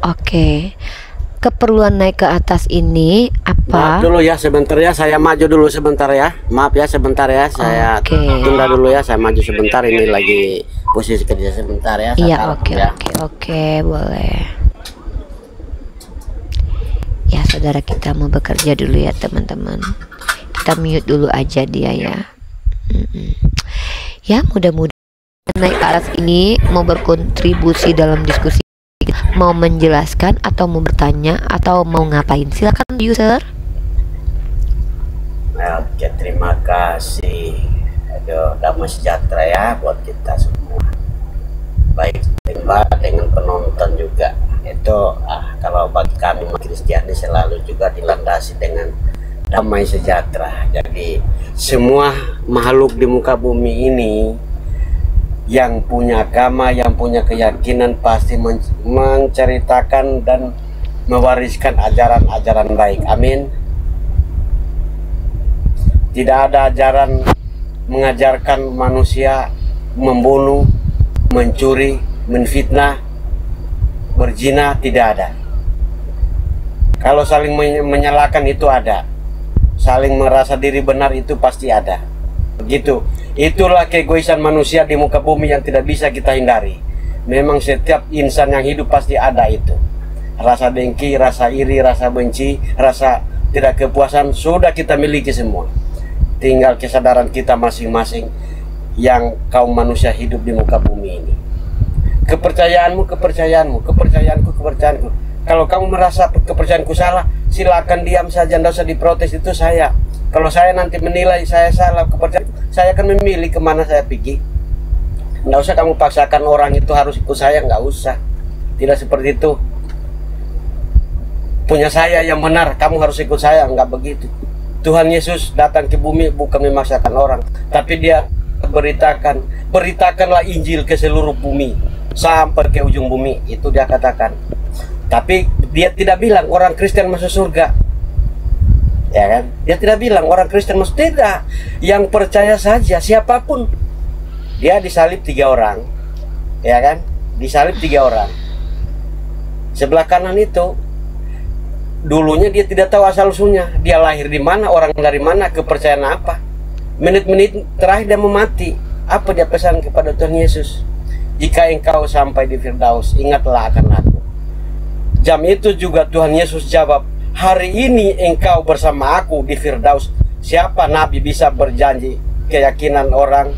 Oke. Keperluan naik ke atas ini Maaf apa? dulu ya sebentar ya, saya maju dulu sebentar ya. Maaf ya sebentar ya, saya Oke. tunda dulu ya, saya maju sebentar, ini lagi posisi kerja sebentar ya. Iya, oke, ya. oke, boleh. Ya, saudara kita mau bekerja dulu ya, teman-teman. Kita mute dulu aja dia ya. Ya, mudah-mudahan naik ke atas ini mau berkontribusi dalam diskusi, mau menjelaskan atau mau bertanya atau mau ngapain. Silakan user. Oke, terima kasih. Aduh, damai sejahtera ya buat kita semua. Baik dengan penonton juga. Itu kalau bagi kami umat Kristiani selalu juga dilandasi dengan damai sejahtera. Jadi semua makhluk di muka bumi ini yang punya agama, yang punya keyakinan pasti menceritakan dan mewariskan ajaran-ajaran baik. Amin. Tidak ada ajaran mengajarkan manusia membunuh, mencuri, menfitnah, berzina, tidak ada. Kalau saling menyalahkan itu ada. Saling merasa diri benar itu pasti ada. Begitu. Itulah keegoisan manusia di muka bumi yang tidak bisa kita hindari. Memang setiap insan yang hidup pasti ada itu. Rasa dengki, rasa iri, rasa benci, rasa tidak kepuasan sudah kita miliki semua. Tinggal kesadaran kita masing-masing yang kaum manusia hidup di muka bumi ini. Kepercayaanmu, kepercayaanmu, kepercayaanku, kepercayaanku. Kalau kamu merasa kepercayaanku salah, silakan diam saja, tidak usah diprotes, itu saya. Kalau saya nanti menilai saya salah kepercayaan, saya akan memilih kemana saya pergi. Tidak usah kamu paksakan orang itu harus ikut saya, nggak usah. Tidak seperti itu. Punya saya yang benar, kamu harus ikut saya, nggak begitu. Tuhan Yesus datang ke bumi bukan memaksakan orang, tapi dia beritakanlah Injil ke seluruh bumi sampai ke ujung bumi, itu dia katakan. Tapi dia tidak bilang orang Kristen masuk surga, ya kan? Dia tidak bilang orang Kristen masuk, tidak. Yang percaya saja siapapun. Dia disalib 3 orang, ya kan? Disalib 3 orang. Sebelah kanan itu dulunya dia tidak tahu asal usulnya, dia lahir di mana, orang dari mana, kepercayaan apa. Menit-menit terakhir dia mau mati, apa dia pesan kepada Tuhan Yesus? Jika engkau sampai di Firdaus, ingatlah akan aku. Jam itu juga Tuhan Yesus jawab, hari ini engkau bersama aku di Firdaus. Siapa nabi bisa berjanji keyakinan orang,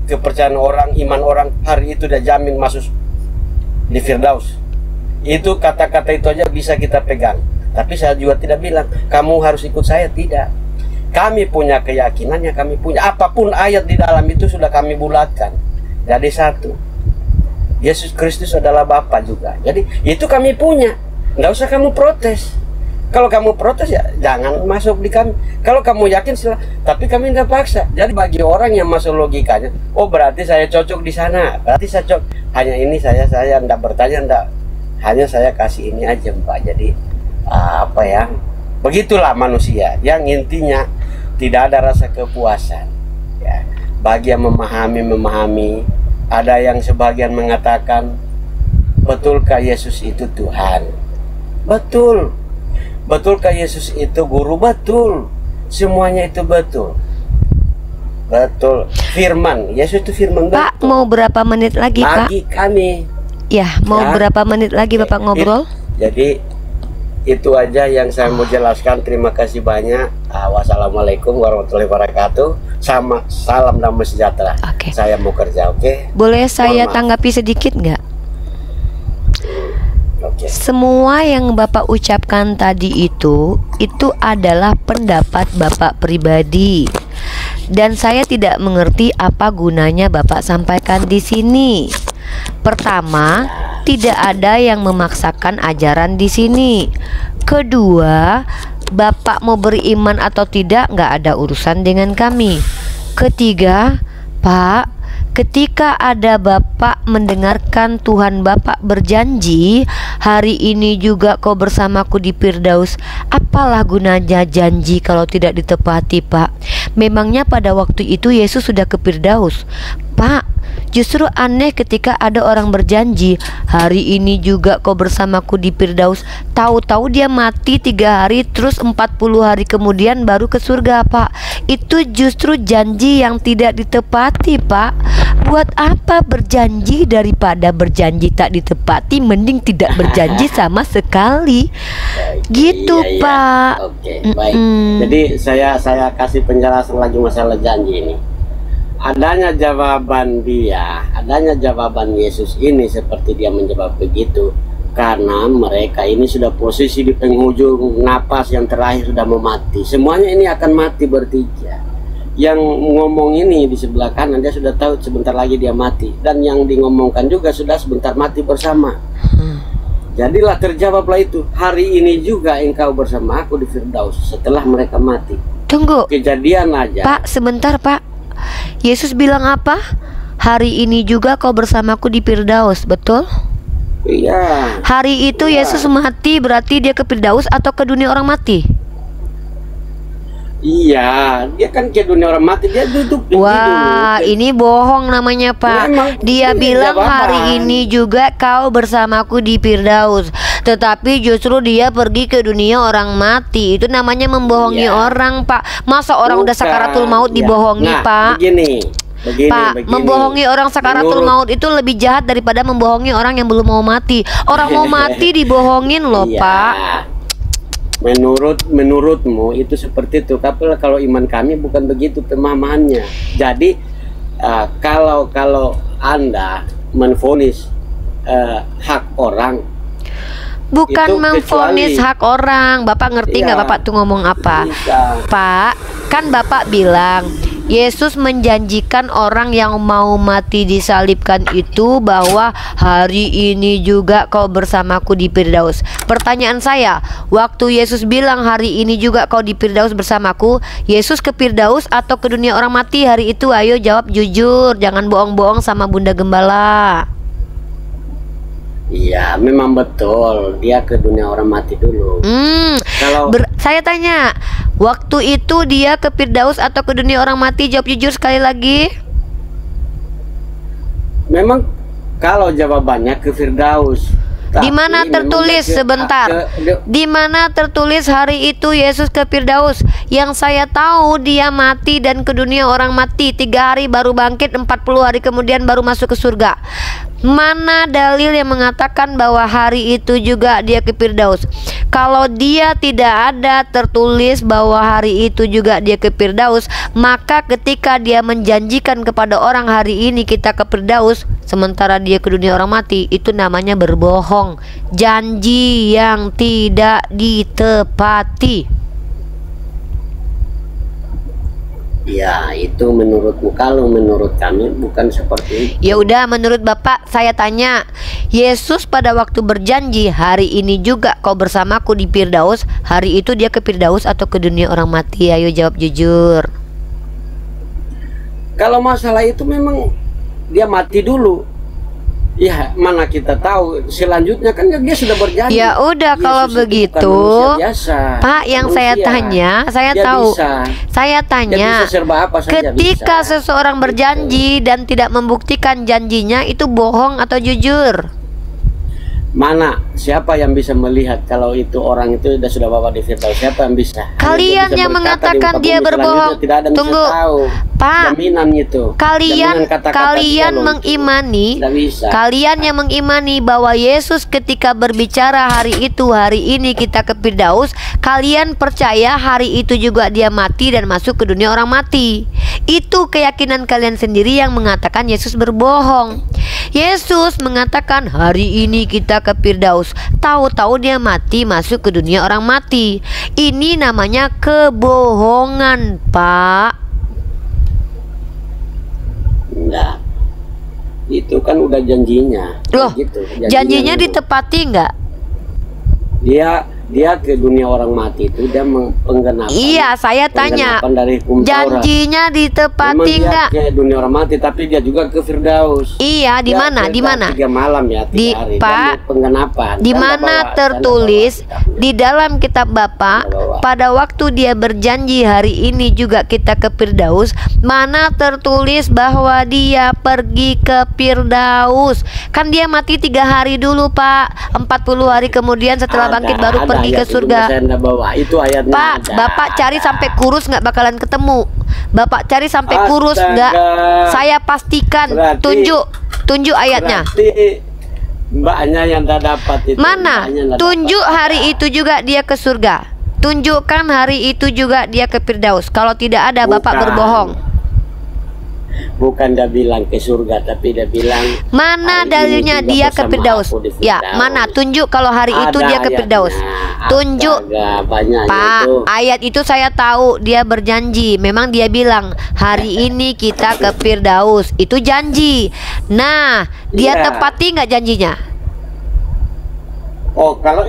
kepercayaan orang, iman orang, hari itu dia jamin masuk di Firdaus. Itu kata-kata itu aja bisa kita pegang. Tapi saya juga tidak bilang kamu harus ikut saya, tidak. Kami punya keyakinannya, kami punya apapun ayat di dalam itu sudah kami bulatkan jadi satu. Yesus Kristus adalah Bapa juga. Jadi itu kami punya. Nggak usah kamu protes. Kalau kamu protes ya jangan masuk di kami. Kalau kamu yakin silah, tapi kami nggak paksa. Jadi bagi orang yang masuk logikanya, oh berarti saya cocok di sana, berarti saya cocok. Hanya ini saya nggak bertanya, nggak. Hanya saya kasih ini aja Mbak. Jadi apa ya? Begitulah manusia. Yang intinya tidak ada rasa kepuasan. Ya. Bagi yang memahami. Ada yang sebagian mengatakan, betulkah Yesus itu Tuhan? Betul. Betulkah Yesus itu guru? Betul. Semuanya itu betul. Betul. Firman, Yesus itu firman. Pak, betul. mau berapa menit lagi, Pak? Bagi kami. Ya, mau Ya. berapa menit lagi Bapak ngobrol? Jadi itu aja yang saya mau jelaskan. Terima kasih banyak. Wassalamualaikum warahmatullahi wabarakatuh. Salam damai sejahtera. Oke. Saya mau kerja, oke? Boleh saya Mohon maaf. tanggapi sedikit nggak? Oke. Semua yang Bapak ucapkan tadi itu adalah pendapat Bapak pribadi. Dan saya tidak mengerti apa gunanya Bapak sampaikan di sini. Pertama, tidak ada yang memaksakan ajaran di sini. Kedua, Bapak mau beriman atau tidak nggak ada urusan dengan kami. Ketiga, Pak, ketika ada Bapak mendengarkan Tuhan Bapak berjanji, hari ini juga kau bersamaku di Firdaus, apalah gunanya janji kalau tidak ditepati, Pak? Memangnya pada waktu itu Yesus sudah ke Firdaus? Pak, justru aneh ketika ada orang berjanji, hari ini juga kau bersamaku di Firdaus, tahu-tahu dia mati 3 hari, terus 40 hari kemudian baru ke surga, Pak. Itu justru janji yang tidak ditepati, Pak. Buat apa berjanji daripada berjanji tak ditepati, mending tidak berjanji sama sekali. Gitu, Iya, iya. Pak. Oke, baik. Jadi saya kasih penjelasan lagi masalah janji ini. Adanya jawaban Yesus ini seperti dia menjawab begitu karena mereka ini sudah posisi di penghujung napas yang terakhir, sudah mau mati. Semuanya ini akan mati bertiga. Yang ngomong ini di sebelah kanan dia sudah tahu sebentar lagi dia mati, dan yang ngomongkan juga sudah sebentar mati bersama. Jadilah terjawablah itu, hari ini juga engkau bersama aku di Firdaus setelah mereka mati. Tunggu, Kejadian aja. Pak, sebentar, Pak. Yesus bilang apa? Hari ini juga kau bersamaku di Firdaus, betul? Iya. Hari itu Iya. Yesus mati, berarti dia ke Firdaus atau ke dunia orang mati? Iya, dia kan ke dunia orang mati, dia duduk di Wah, dulu. ini bohong namanya, Pak. Memang Dia ini bilang jawaban. hari ini juga kau bersamaku di Firdaus, tetapi justru dia pergi ke dunia orang mati. Itu namanya membohongi Iya. orang, Pak. Masa orang udah Bukan. sakaratul maut Iya. dibohongi, Nah, Pak? Begini. Pak, membohongi orang sakaratul maut itu lebih jahat daripada membohongi orang yang belum mau mati. Orang mau mati dibohongin loh, Iya. Pak. Menurutmu itu seperti itu, tapi kalau iman kami bukan begitu pemahamannya. Jadi kalau Anda menvonis hak orang, Bukan itu memvonis kecuali- hak orang. Bapak ngerti nggak Iya. Bapak tuh ngomong apa? Bisa. Pak, kan Bapak bilang Yesus menjanjikan orang yang mau mati disalibkan itu bahwa hari ini juga kau bersamaku di Firdaus. Pertanyaan saya, waktu Yesus bilang hari ini juga kau di Firdaus bersamaku, Yesus ke Firdaus atau ke dunia orang mati hari itu? Ayo jawab jujur, jangan bohong-bohong sama Bunda Gembala. Iya, memang betul dia ke dunia orang mati dulu. Kalau Saya tanya, waktu itu dia ke Firdaus atau ke dunia orang mati? Jawab jujur sekali lagi. memang kalau jawabannya ke Firdaus. Di mana tertulis sebentar? Di mana tertulis hari itu Yesus ke Firdaus? Yang saya tahu dia mati dan ke dunia orang mati 3 hari baru bangkit, 40 hari kemudian baru masuk ke surga. Mana dalil yang mengatakan bahwa hari itu juga dia ke Firdaus? Kalau dia tidak ada tertulis bahwa hari itu juga dia ke Firdaus, maka ketika dia menjanjikan kepada orang hari ini kita ke Firdaus, sementara dia ke dunia orang mati, itu namanya berbohong. Janji yang tidak ditepati. Ya, itu menurutmu. Kalau menurut kami bukan seperti itu. Ya udah, menurut Bapak saya tanya, Yesus pada waktu berjanji hari ini juga kau bersamaku di Firdaus, hari itu dia ke Firdaus atau ke dunia orang mati? Ayo jawab jujur. Kalau masalah itu memang dia mati dulu. Ya, mana kita tahu selanjutnya kan dia sudah berjanji. Ya udah, kalau Yesus itu begitu, bukan manusia biasa. Pak, yang saya Manusia. tanya, saya Dia tahu. bisa. Saya Dia tanya, bisa serba apa saja ketika bisa. seseorang berjanji dan tidak membuktikan janjinya, itu bohong atau jujur? Mana siapa yang bisa melihat kalau itu orang itu sudah bawa di Firdaus? Siapa yang bisa? Kalian Hanya yang bisa berkata mengatakan di muka dia bumi, berbohong. selanjutnya tidak ada yang Tunggu, bisa tahu. Pak. Jaminan itu. Kalian Jaminan kata-kata kalian Shalom mengimani, itu. Tidak bisa. kalian yang mengimani bahwa Yesus ketika berbicara hari itu, hari ini kita ke Firdaus, kalian percaya hari itu juga dia mati dan masuk ke dunia orang mati. Itu keyakinan kalian sendiri yang mengatakan Yesus berbohong. Yesus mengatakan hari ini kita ke Firdaus, tahu-tahu dia mati masuk ke dunia orang mati. Ini namanya kebohongan, Pak. Enggak. Itu kan udah janjinya. Loh, Gitu, janjinya dulu. ditepati nggak? Dia dia ke dunia orang mati itu dia penggenapan. Iya, saya tanya. Dari janjinya ditepati nggak? Dia ke dunia orang mati, tapi dia juga ke Firdaus. Iya, di mana? Di mana? 3 malam ya, 3 hari. Pak, penggenapan. di mana tertulis di dalam kitab Bapak pada waktu dia berjanji hari ini juga kita ke Firdaus, mana tertulis bahwa dia pergi ke Firdaus? Kan dia mati 3 hari dulu, Pak. 40 hari kemudian setelah bangkit baru pergi ke surga. Itu ayatnya. Pak, Bapak cari sampai kurus nggak bakalan ketemu. Bapak cari sampai kurus nggak? Saya pastikan. Tunjuk ayatnya. Mbaknya yang tak dapat itu. Mana? Tunjuk hari itu juga dia ke surga. Tunjukkan hari itu juga dia ke Firdaus. Kalau tidak ada, Bapak berbohong. Bukan dia bilang ke surga, tapi dia bilang mana dalilnya dia ke Firdaus? Ya, mana? Tunjuk kalau hari itu dia ke Firdaus. Tunjuk. Pak, ayat itu saya tahu dia berjanji. Memang dia bilang hari ini kita ke Firdaus. Itu janji. Nah, dia tepati nggak janjinya? Oh, kalau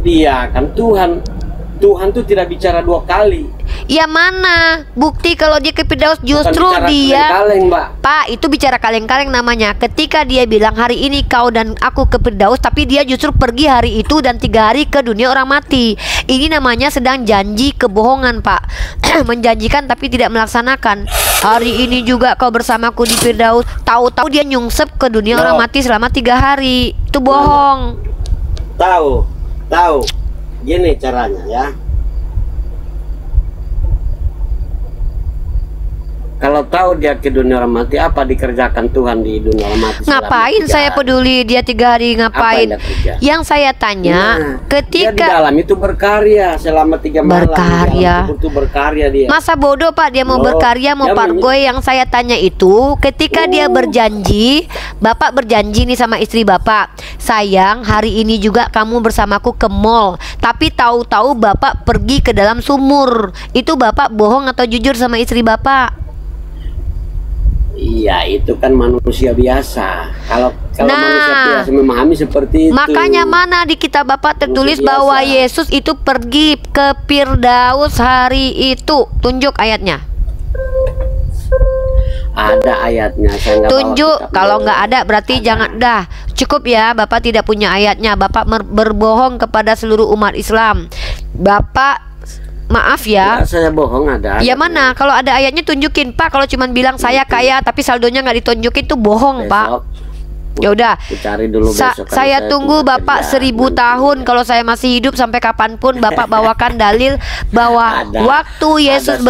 dia kan Tuhan tuh tidak bicara 2 kali. Ya mana bukti kalau dia ke Firdaus? Justru dia kaleng, Mbak. Pak, itu bicara kaleng-kaleng namanya. Ketika dia bilang hari ini kau dan aku ke Firdaus, tapi dia justru pergi hari itu dan 3 hari ke dunia orang mati. Ini namanya sedang janji kebohongan, Pak. Menjanjikan tapi tidak melaksanakan. Hari ini juga kau bersamaku di Firdaus, tahu-tahu dia nyungsep ke dunia orang mati selama 3 hari. Itu bohong. Tahu. Gini caranya ya. Kalau tahu dia ke dunia orang mati, apa dikerjakan Tuhan di dunia orang mati? Ngapain saya peduli dia 3 hari ngapain? Yang saya tanya, ketika dia di dalam itu berkarya selama 3 malam. Berkarya dia. Masa bodoh, Pak, dia mau berkarya, mau pargoy. Yang saya tanya itu, ketika dia berjanji, Bapak berjanji nih sama istri Bapak, sayang, hari ini juga kamu bersamaku ke mall. Tapi tahu-tahu Bapak pergi ke dalam sumur. Itu Bapak bohong atau jujur sama istri Bapak? Iya, itu kan manusia biasa. Kalau manusia biasa memahami seperti itu. Makanya mana di kitab Bapak tertulis bahwa Yesus itu pergi ke Firdaus hari itu? Tunjuk ayatnya. Ada ayatnya. Tunjuk. Kalau nggak ada berarti jangan. Dah cukup ya, Bapak tidak punya ayatnya. Bapak berbohong kepada seluruh umat Islam. Bapak maaf ya. Saya bohong ada. Ya mana? Kalau ada ayatnya tunjukin, Pak. Kalau cuman bilang saya kaya tapi saldonya nggak ditunjukin tuh bohong, Pak. Ya udah. Saya tunggu Bapak 1000 tahun. Kalau saya masih hidup sampai kapanpun, Bapak bawakan dalil bahwa waktu Yesus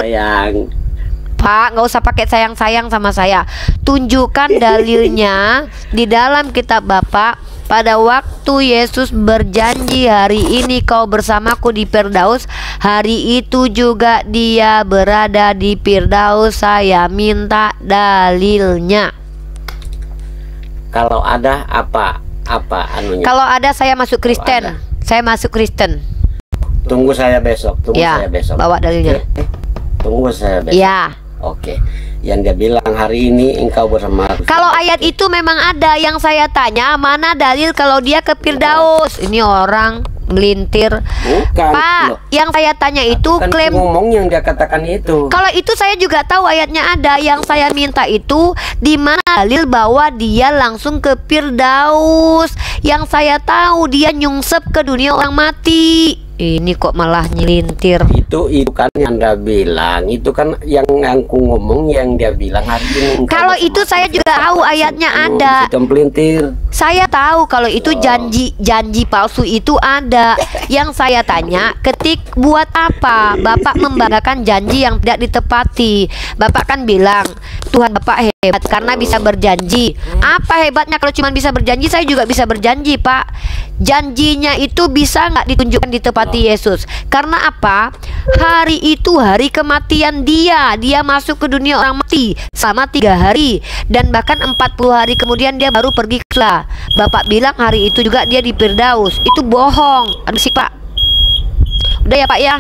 Pak, nggak usah pakai sayang-sayang sama saya. Tunjukkan dalilnya di dalam kitab Bapak. Pada waktu Yesus berjanji hari ini kau bersamaku di Firdaus, hari itu juga dia berada di Firdaus. Saya minta dalilnya. Kalau ada apa anunya? Kalau ada saya masuk Kristen. Saya masuk Kristen. Tunggu saya besok. Saya besok. Bawa dalilnya. Tunggu saya besok. Ya. Oke. Yang dia bilang hari ini engkau bersama aku. Kalau ayat itu memang ada, yang saya tanya mana dalil kalau dia ke Firdaus? Ini orang melintir. Bukan, Pak, yang saya tanya itu bukan klaim ngomong yang dia katakan itu. Kalau itu saya juga tahu ayatnya ada. Yang saya minta itu di mana dalil bahwa dia langsung ke Firdaus. Yang saya tahu dia nyungsep ke dunia orang mati. Ini kok malah nyelintir. Itu kan yang Anda bilang. Itu kan yang aku ngomong yang dia bilang hari ini. Kalau itu saya juga tahu ayatnya ada. Saya tahu kalau itu janji palsu itu ada. Yang saya tanya, buat apa Bapak membanggakan janji yang tidak ditepati? Bapak kan bilang Tuhan Bapak hebat karena bisa berjanji. Apa hebatnya kalau cuma bisa berjanji? Saya juga bisa berjanji, Pak. Janjinya itu bisa nggak ditunjukkan ditepati Yesus? Karena apa? Hari itu hari kematian dia masuk ke dunia orang mati selama 3 hari dan bahkan 40 hari kemudian dia baru pergi ke surga. Bapak bilang hari itu juga dia di Firdaus. Itu bohong. Aduh sih, Pak. Udah ya, Pak ya.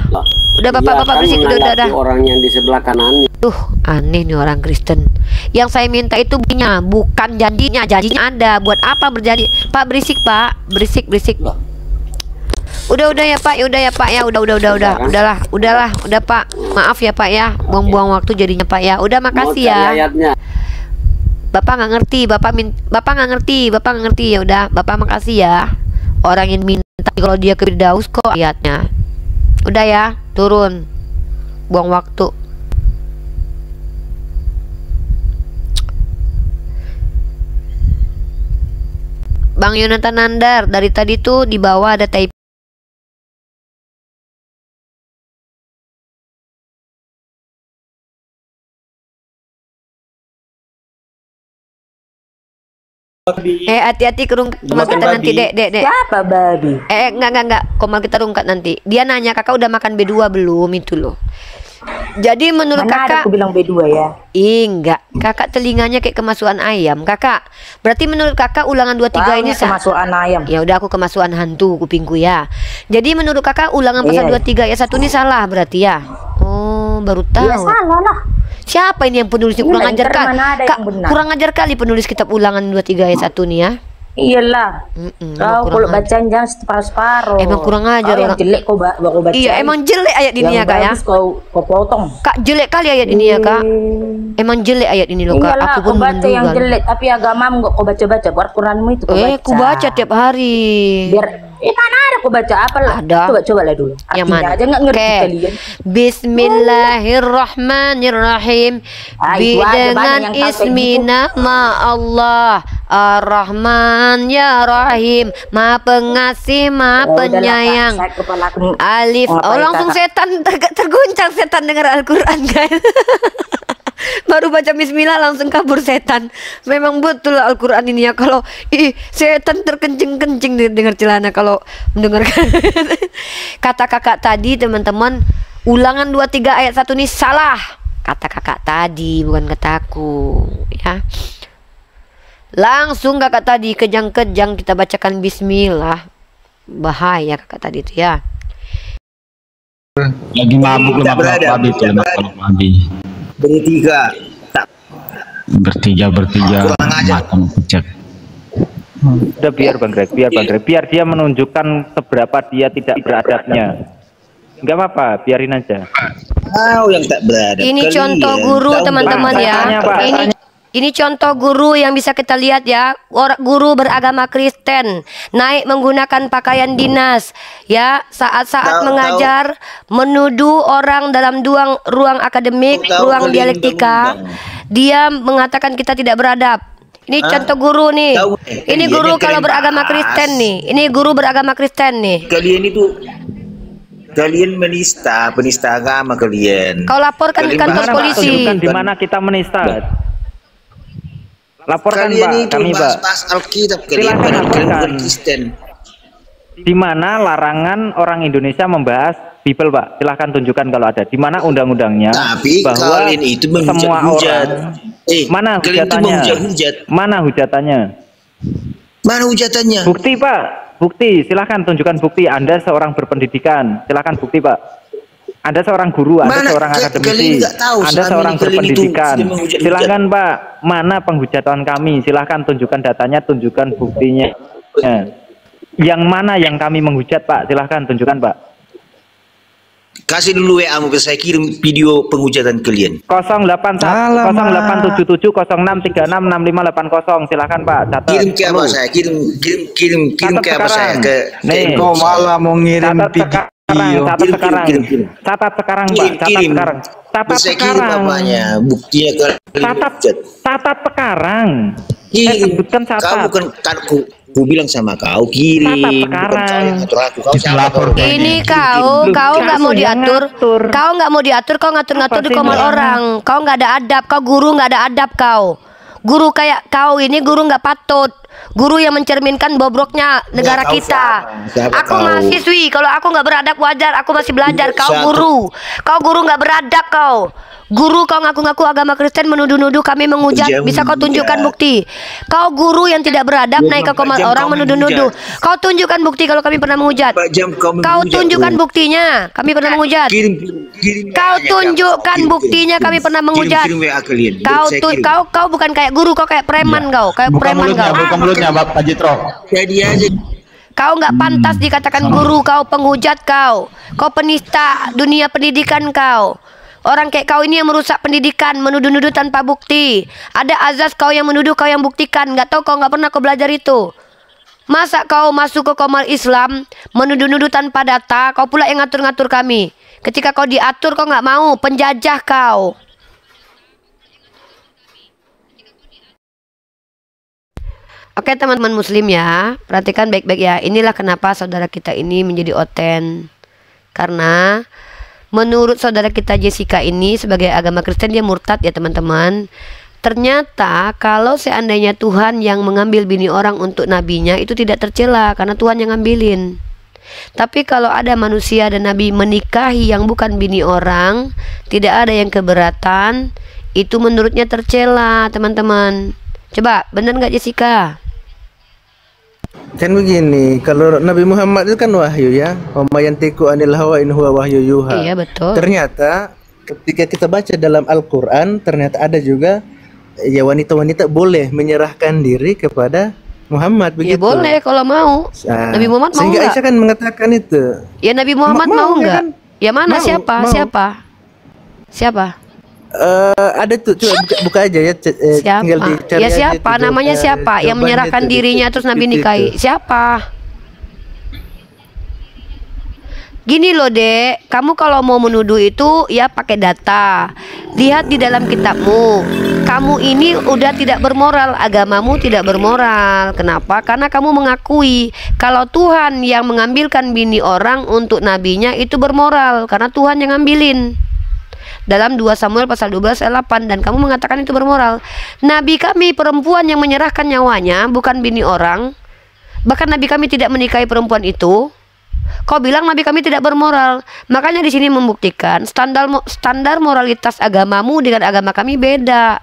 Udah Bapak berisik. Udah. Orang yang di sebelah kanan. Aneh nih orang Kristen. Yang saya minta itu buktinya, bukan janjinya. Janjinya ada. Buat apa berjanji? Pak berisik, Pak. Berisik. Udah ya Pak, udah ya Pak ya, udahlah Pak. Maaf ya Pak ya, buang-buang waktu jadinya Pak ya. Udah makasih ya. Bapak nggak ngerti, Bapak nggak ngerti ya udah, Bapak makasih ya. Orang yang minta kalau dia ke Firdaus kok ayatnya. Udah ya, turun. Buang waktu. Bang Yonatan Nandar, dari tadi tuh di bawah ada type. Hati-hati kerungkat kita nanti, Dek. Siapa babi? Enggak. Komal kita rungkat nanti. Dia nanya, Kakak udah makan B2 belum? Itu loh. Jadi menurut Mana Kakak, ada aku bilang B2 ya? Enggak. Kakak telinganya kayak kemasukan ayam. Kakak, berarti menurut Kakak ulangan 23 ini sah? Kemasukan ayam. Ya udah, aku kemasukan hantu kupingku ya. Jadi menurut Kakak ulangan pasal 23 ayat 1 ini salah berarti ya? Oh, baru tahu. Ya salah lah. Siapa ini yang penulisnya? Kurang ajar kali. Kak, kurang ajar kali penulis kitab ulangan 23 ayat 1 nih ya. Iyalah. Kau kalau bacaan jangan separuh-separuh. Emang kurang ajar orang. Jelek kau baca. Iya, emang jelek ayat ini ya Kak ya. Kau potong. Kak, jelek kali ayat ini ya Kak. Emang jelek ayat ini loh Kak. Iyalah, aku pun baca yang jelek, tapi agamamu enggak kau baca-baca. Al-Qur'anmu itu kau baca. Aku baca tiap hari. Biar mana ada kau baca apa lah? Ada. Coba lah dulu. Yang mana? Aja enggak ngerti kalian. Bismillahirrahmanirrahim. Dengan ismi nama Allah Ar-Rahman ya Rahim, Maha Pengasih, Maha Penyayang. Alif. Oh, langsung setan terguncang setan dengar Al-Qur'an guys. Baru baca bismillah langsung kabur setan. Memang betul Al-Qur'an ini ya, kalau setan terkencing-kencing dengar celana kalau mendengarkan. Kata kakak tadi teman-teman, ulangan 23 ayat 1 ini salah. Kata kakak tadi, bukan kataku ya. Langsung kakak tadi kejang-kejang kita bacakan bismillah. Bahaya kakak tadi itu ya. Lagi mabuk lemak babi. Bertiga. Bertiga macam pecek. Udah biar Bang Greg, biar dia menunjukkan seberapa dia tidak beradabnya. Enggak apa-apa, biarin aja. Yang tak beradab. Ini contoh guru teman-teman ya. Ini contoh guru yang bisa kita lihat ya. Guru beragama Kristen naik menggunakan pakaian dinas ya, saat-saat mengajar menuduh orang dalam ruang akademik, ruang dialektika. Dia mengatakan kita tidak beradab. Ini contoh guru nih. Ini guru kalau beragama Kristen nih. Ini guru beragama Kristen nih. Kalian menista agama kalian. Kau laporkan ke kantor polisi. Di mana kita menista? Laporkan kalian Pak, kami Pak. Alkitab Silakan Kristen. Di mana larangan orang Indonesia membahas Bible Pak? Silahkan tunjukkan kalau ada. Di mana undang-undangnya? Tapi bahwa kalian itu semua menghujat. orang. Mana hujatannya? Mana hujatannya? Mana hujatannya? Bukti Pak, bukti. Silahkan tunjukkan bukti. Anda seorang berpendidikan. Silahkan bukti Pak. Anda seorang guru, Anda seorang akademisi, Anda seorang berpendidikan. Silakan Pak, mana penghujatan kami? Silahkan tunjukkan datanya, tunjukkan buktinya. Yang mana yang kami menghujat Pak? Silahkan tunjukkan Pak. Kasih dulu WA-mu, saya kirim video penghujatan kalian. 0877 06366580. Silahkan Pak. Catat. Kirim ke apa saya? Kirim ke apa saya? Nih. Kau malah mau ngirim video. Catat sekarang Pak. Catat sekarang. Bapaknya, buktinya catat sekarang. Sebutkan Kau bukan aku bilang sama kau kirim. Catat sekarang. Ini kau nggak mau diatur. Kau nggak mau diatur. Kau ngatur-ngatur di komal orang. Kau nggak ada adab. Kau guru nggak ada adab kau. Guru kayak kau ini guru nggak patut. Guru yang mencerminkan bobroknya negara kita. Aku mahasiswi. Kalau aku nggak beradab wajar. Aku masih belajar. Kau guru. Kau guru nggak beradab kau. Guru kau ngaku-ngaku agama Kristen menuduh-nuduh kami menghujat. Bisa kau tunjukkan bukti? Kau guru yang tidak beradab naik ke komal orang menuduh-nuduh. Kau tunjukkan bukti kalau kami pernah menghujat. Kau tunjukkan buktinya kami pernah menghujat. Kau tunjukkan buktinya kami pernah menghujat. Kau bukan kayak guru, kau kayak preman kau. Kayak preman kau. Buka mulutnya Pak Jitro. Jadi aja. Kau nggak pantas dikatakan guru, kau penghujat kau penista dunia pendidikan kau. Orang kayak kau ini yang merusak pendidikan, menuduh-nuduh tanpa bukti. Ada azas kau yang menuduh, kau yang buktikan. Nggak tahu kau nggak pernah kau belajar itu. Masa kau masuk ke Komal Islam, menuduh-nuduh tanpa data, kau pula yang ngatur-ngatur kami. Ketika kau diatur kau nggak mau, penjajah kau. Oke teman-teman muslim ya, perhatikan baik-baik ya. Inilah kenapa saudara kita ini menjadi oten. Karena menurut saudara kita Jessica ini sebagai agama Kristen dia murtad ya teman-teman. Ternyata kalau seandainya Tuhan yang mengambil bini orang untuk nabinya itu tidak tercela karena Tuhan yang ngambilin. Tapi kalau ada manusia dan nabi menikahi yang bukan bini orang, tidak ada yang keberatan, itu menurutnya tercela teman-teman. Coba benar nggak Jessica? Kan begini, kalau Nabi Muhammad itu kan wahyu ya, wamayantiku anil hawa in huwa wahyu yuha. Iya betul. Ternyata ketika kita baca dalam Al-Quran, ternyata ada juga ya wanita-wanita boleh menyerahkan diri kepada Muhammad begitu. Ya boleh kalau mau. Nabi Muhammad mau sehingga nggak? Aisyah kan mengatakan itu. Ya Nabi Muhammad mau nggak? Kan? Ya mana Mau, siapa? mau. Siapa? Ada tuh, coba buka aja ya. Siapa? Tinggal dicari Ya aja siapa? itu, Namanya siapa? Yang jawabannya menyerahkan itu, dirinya terus Nabi itu. nikahi. Siapa? Gini loh dek, kamu kalau mau menuduh itu ya pakai data. Lihat di dalam kitabmu. Kamu ini udah tidak bermoral, agamamu tidak bermoral. Kenapa? Karena kamu mengakui kalau Tuhan yang mengambilkan bini orang untuk nabinya itu bermoral, karena Tuhan yang ngambilin. Dalam 2 Samuel pasal 12 ayat 8, dan kamu mengatakan itu bermoral. Nabi kami perempuan yang menyerahkan nyawanya, bukan bini orang. Bahkan nabi kami tidak menikahi perempuan itu. Kau bilang nabi kami tidak bermoral. Makanya di sini membuktikan standar moralitas agamamu dengan agama kami beda.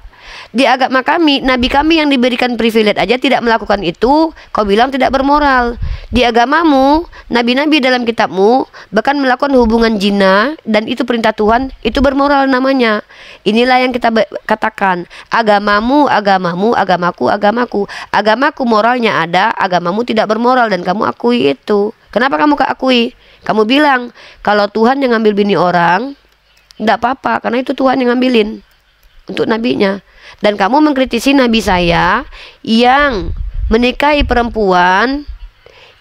Di agama kami, nabi kami yang diberikan privilege aja tidak melakukan itu, kau bilang tidak bermoral. Di agamamu, nabi-nabi dalam kitabmu bahkan melakukan hubungan zina, dan itu perintah Tuhan, itu bermoral namanya. Inilah yang kita katakan, agamamu, agamamu, agamaku, agamaku. Agamaku moralnya ada, agamamu tidak bermoral, dan kamu akui itu. Kenapa kamu akui? Kamu bilang kalau Tuhan yang ngambil bini orang, tidak apa-apa, karena itu Tuhan yang ngambilin untuk nabinya. Dan kamu mengkritisi nabi saya yang menikahi perempuan,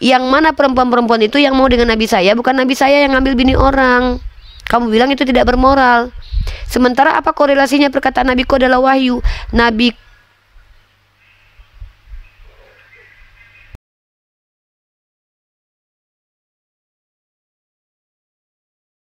yang mana perempuan-perempuan itu yang mau dengan nabi saya, bukan nabi saya yang ngambil bini orang. Kamu bilang itu tidak bermoral. Sementara apa korelasinya perkataan nabiku adalah wahyu? Nabi